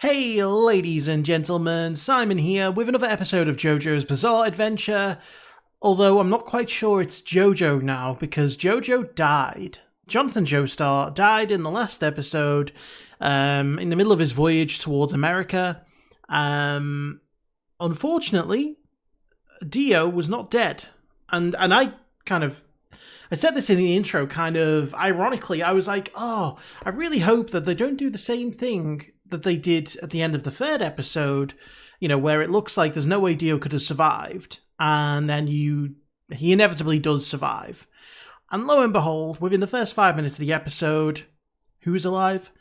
Hey ladies and gentlemen, Simon here with another episode of JoJo's Bizarre Adventure, although I'm not quite sure it's JoJo now because JoJo died. Jonathan Joestar died in the last episode in the middle of his voyage towards America. Unfortunately, Dio was not dead, and I said this in the intro kind of ironically. I was like, oh, I really hope that they don't do the same thing that they did at the end of the third episode, where it looks like there's no way Dio could have survived, and then he inevitably does survive. And lo and behold, within the first 5 minutes of the episode, who's alive?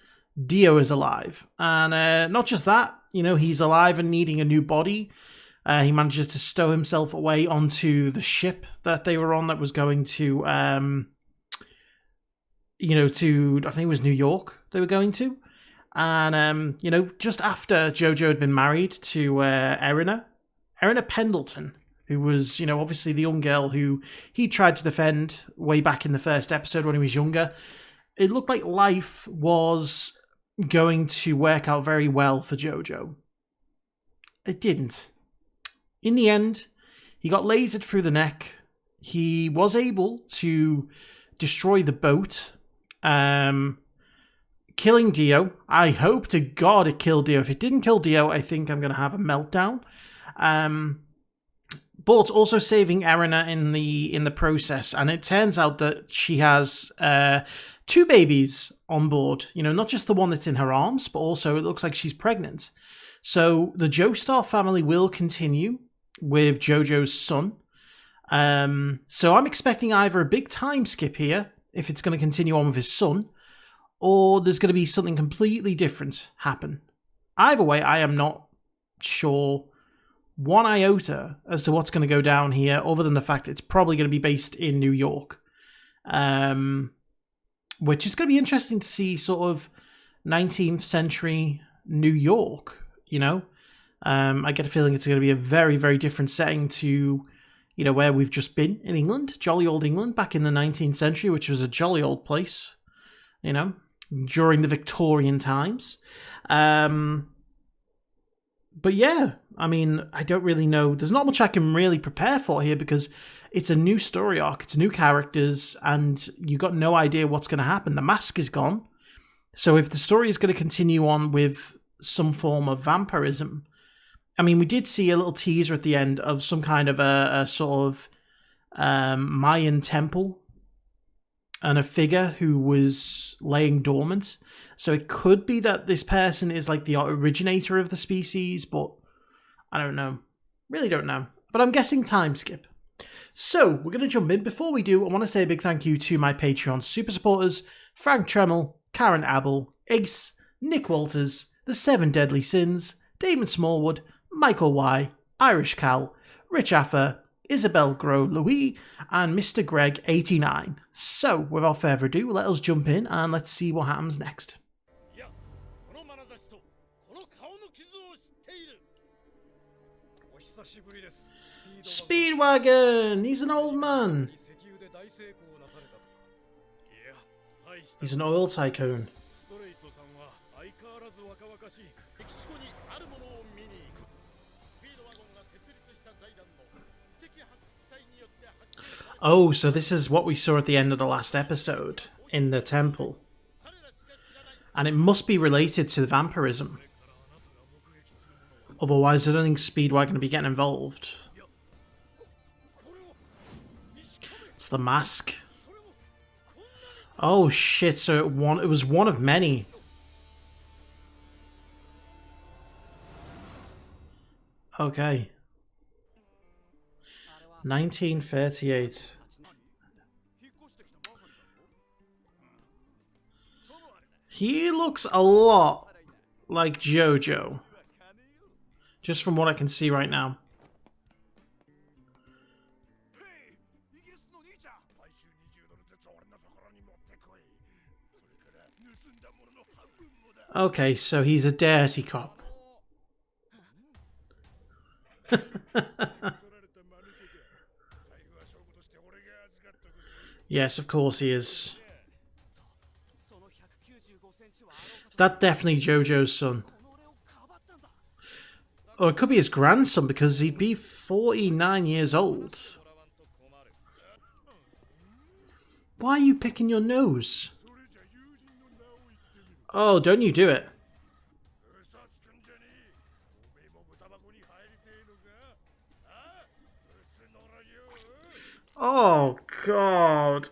Dio is alive. And not just that, he's alive and needing a new body. He manages to stow himself away onto the ship that they were on that was going to, I think it was New York they were going to. And, just after JoJo had been married to Erina Pendleton, who was, obviously the young girl who he tried to defend way back in the first episode when he was younger, it looked like life was going to work out very well for JoJo. It didn't. In the end, he got lasered through the neck. He was able to destroy the boat, killing Dio. I hope to God it killed Dio. If it didn't kill Dio, I think I'm going to have a meltdown. But also saving Erina in the process. And it turns out that she has two babies on board. Not just the one that's in her arms, but also it looks like she's pregnant. So the Joestar family will continue with JoJo's son. So I'm expecting either a big time skip here, if it's going to continue on with his son, or there's going to be something completely different happen. Either way, I am not sure one iota as to what's going to go down here, other than the fact it's probably going to be based in New York. Which is going to be interesting to see, sort of 19th century New York, I get a feeling it's going to be a very, very different setting to, where we've just been in England, jolly old England, back in the 19th century, which was a jolly old place, during the Victorian times. But yeah, I don't really know. There's not much I can really prepare for here because it's a new story arc, it's new characters, and you got no idea what's going to happen. The mask is gone. So if the story is going to continue on with some form of vampirism, we did see a little teaser at the end of some kind of a sort of Mayan temple and a figure who was laying dormant. So it could be that this person is like the originator of the species, but I don't know. Really don't know. But I'm guessing time skip. So we're going to jump in. Before we do, I want to say a big thank you to my Patreon super supporters, Frank Tremel, Karen Abel, Ace, Nick Walters, The 7 Deadly Sins, Damon Smallwood, Michael Y, IrishCal, Richafa, Isabelle Gros-Louis, and Mr. Greg 89. So, without further ado, let us jump in and let's see what happens next. Speedwagon! He's an old man! He's an oil tycoon. Oh, so this is what we saw at the end of the last episode in the temple. And it must be related to the vampirism. Otherwise, I don't think Speedwagon will be getting involved. It's the mask. Oh shit, so it was one of many. Okay. 1938. He looks a lot like JoJo. Just from what I can see right now. Okay, so he's a dirty cop. Yes, of course he is. Is that definitely JoJo's son? Or it could be his grandson, because he'd be 49 years old. Why are you picking your nose? Oh, don't you do it. Oh, God.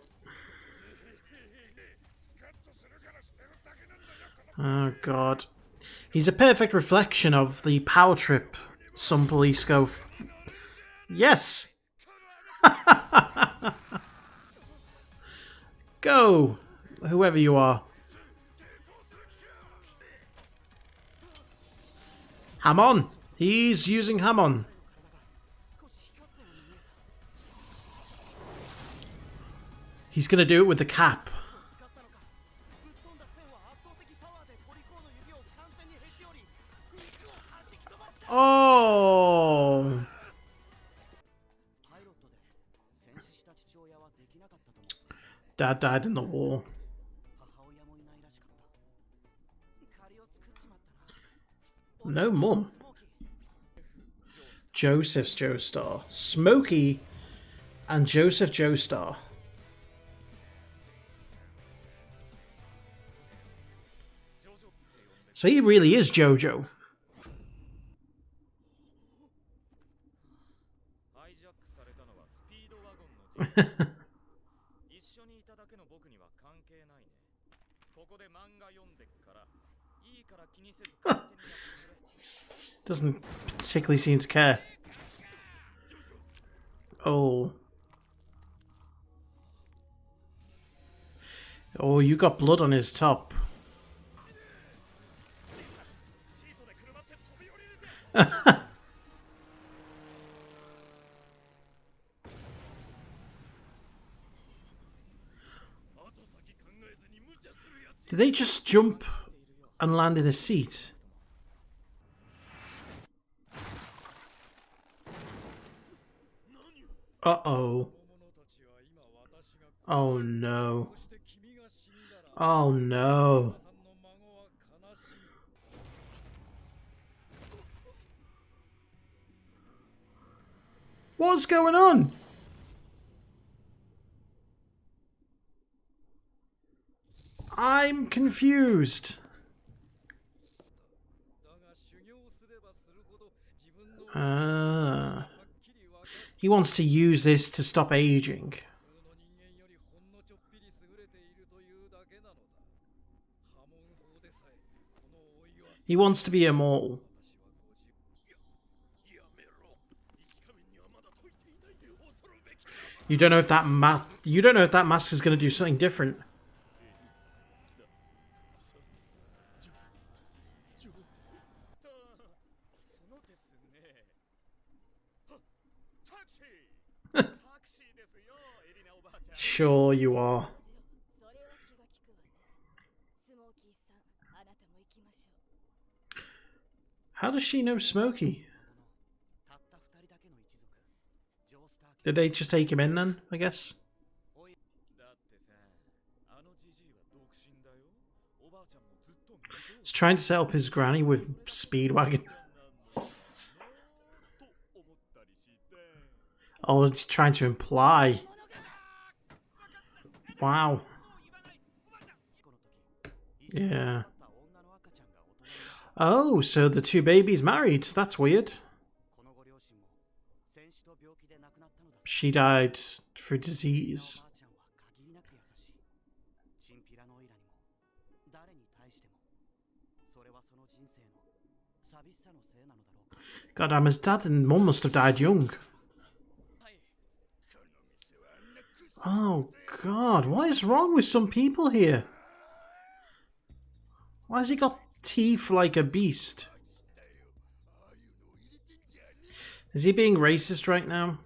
Oh, God. He's a perfect reflection of the power trip some police go... Yes! Go! Whoever you are. Hamon! He's using Hamon. He's gonna do it with the cap. Oh! Dad died in the war. No mum. Joseph's Joestar. Smokey and Joseph Joestar. So he really is JoJo. Doesn't particularly seem to care. Oh. Oh, you got blood on his top. Did they just jump and land in a seat? Uh-oh. Oh no. Oh no. What's going on? I'm confused. He wants to use this to stop aging. He wants to be immortal. You don't know if that mask is going to do something different. Sure you are. How does she know Smokey? Did they just take him in then, I guess? He's trying to set up his granny with Speedwagon. Oh, it's trying to imply. Wow. Yeah. Oh, so the two babies married. That's weird. She died through disease. Goddamn, his dad and mum must have died young. Oh God, what is wrong with some people here? Why has he got teeth like a beast? Is he being racist right now?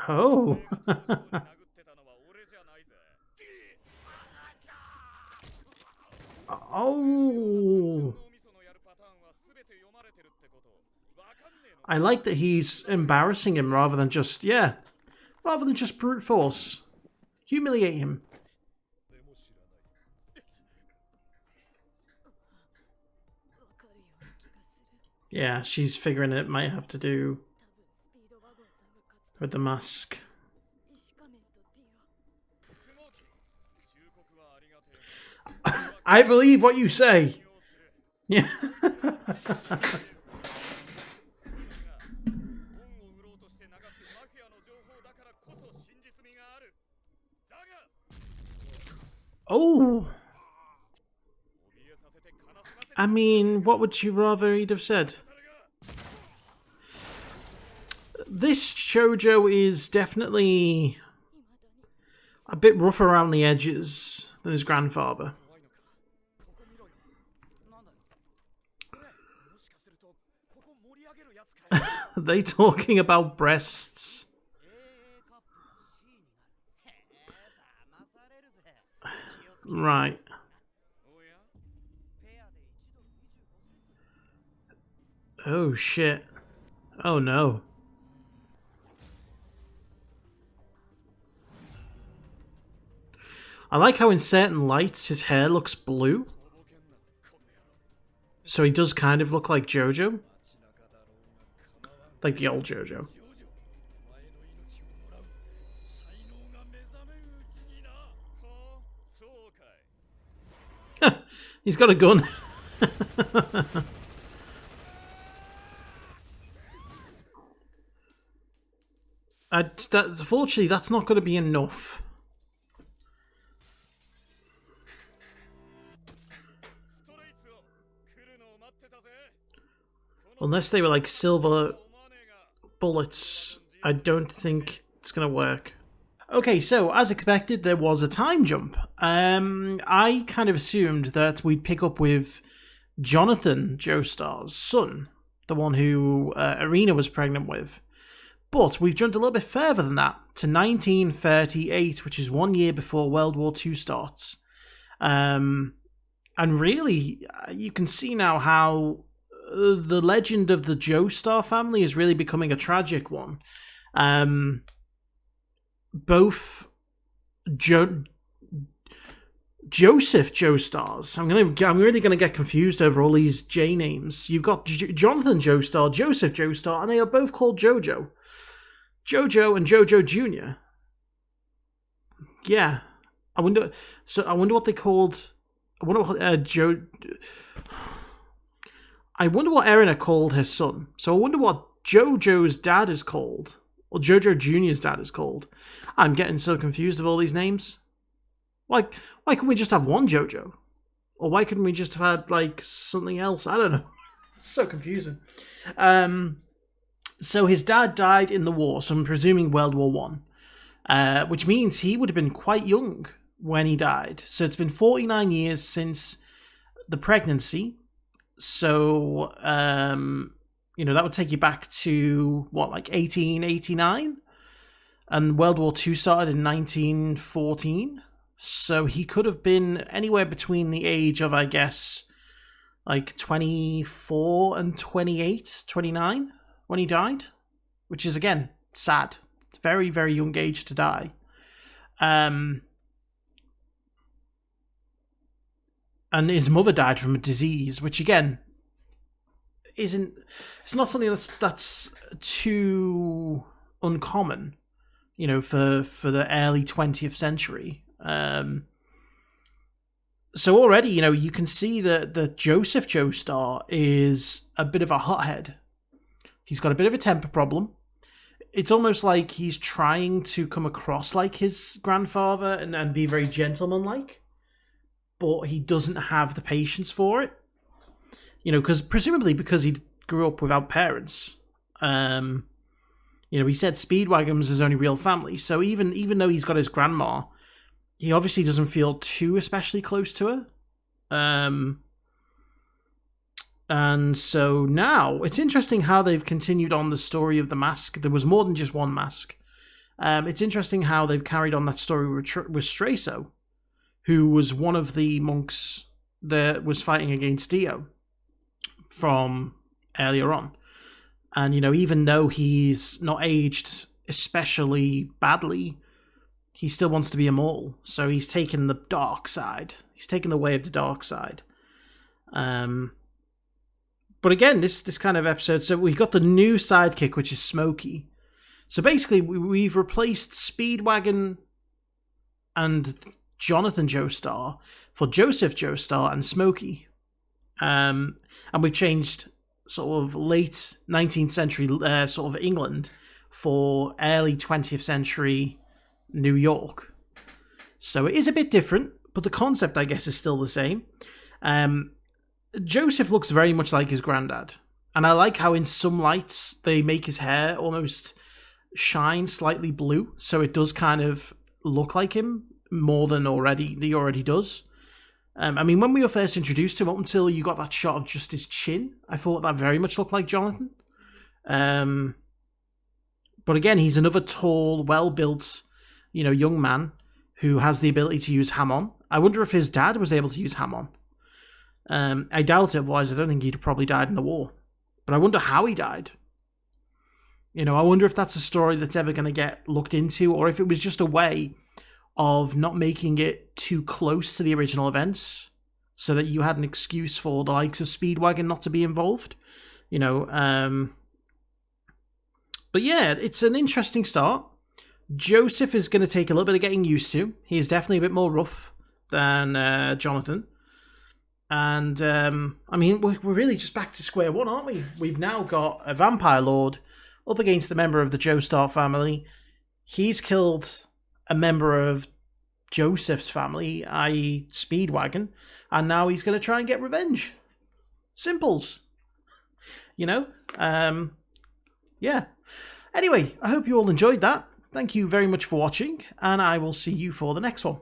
Oh. Oh. I like that he's embarrassing him rather than just brute force. Humiliate him. Yeah, she's figuring it might have to do with the mask. I believe what you say. Yeah. Oh. I mean, what would you rather he'd have said? This JoJo is definitely a bit rough around the edges than his grandfather. Are they talking about breasts? Right. Oh shit. Oh no. I like how in certain lights his hair looks blue. So he does kind of look like JoJo. Like the old JoJo. He's got a gun. Unfortunately, that's not going to be enough. Unless they were like silver bullets, I don't think it's going to work. Okay, so as expected, there was a time jump. I kind of assumed that we'd pick up with Jonathan Joestar's son, the one who Irina was pregnant with. But we've jumped a little bit further than that, to 1938, which is 1 year before World War II starts. And really, you can see now how the legend of the Joestar family is really becoming a tragic one. Both Joseph Joestars. I'm really gonna get confused over all these J names. You've got Jonathan Joestar, Joseph Joestar, and they are both called JoJo. JoJo and JoJo Jr. Yeah, I wonder what they called. I wonder what I wonder what Irina called her son. So I wonder what JoJo's dad is called, or JoJo Jr.'s dad is called. I'm getting so confused of all these names. Why couldn't we just have one JoJo? Or why couldn't we just have had, like, something else? I don't know. It's so confusing. So his dad died in the war, so I'm presuming World War One, which means he would have been quite young when he died. So it's been 49 years since the pregnancy. So, that would take you back to, what, like 1889? And World War II started in 1914. So he could have been anywhere between the age of, I guess, like 24 and 28, 29 when he died. Which is, again, sad. It's a very, very young age to die. And his mother died from a disease, which, again, it's not something that's too uncommon, for the early 20th century. So already, you can see that Joseph Joestar is a bit of a hothead. He's got a bit of a temper problem. It's almost like he's trying to come across like his grandfather and be very gentlemanlike, but he doesn't have the patience for it. Presumably because he grew up without parents. He said Speedwagon was his only real family, so even though he's got his grandma, he obviously doesn't feel too especially close to her. And so now, it's interesting how they've continued on the story of the mask. There was more than just one mask. It's interesting how they've carried on that story with Straiso, who was one of the monks that was fighting against Dio from earlier on. And, even though he's not aged especially badly, he still wants to be immortal. So he's taken the dark side. He's taken the way of the dark side. But again, this kind of episode, so we've got the new sidekick, which is Smokey. So basically, we've replaced Speedwagon and Jonathan Joestar for Joseph Joestar and Smokey. And we've changed sort of late 19th century sort of England for early 20th century New York. So it is a bit different, but the concept, I guess, is still the same. Joseph looks very much like his granddad. And I like how in some lights they make his hair almost shine slightly blue. So it does kind of look like him more than he already does. I mean, when we were first introduced to him, up until you got that shot of just his chin, I thought that very much looked like Jonathan. But again, he's another tall, well-built, young man who has the ability to use ham-on. I wonder if his dad was able to use ham-on. I doubt it, otherwise I don't think he'd probably died in the war. But I wonder how he died. I wonder if that's a story that's ever going to get looked into, or if it was just a way of not making it too close to the original events, so that you had an excuse for the likes of Speedwagon not to be involved. But yeah, it's an interesting start. Joseph is going to take a little bit of getting used to. He is definitely a bit more rough than Jonathan. And, I mean, we're really just back to square one, aren't we? We've now got a vampire lord up against a member of the Joestar family. He's killed a member of Joseph's family, i.e. Speedwagon, and now he's going to try and get revenge. Simples. Yeah. Anyway, I hope you all enjoyed that. Thank you very much for watching, and I will see you for the next one.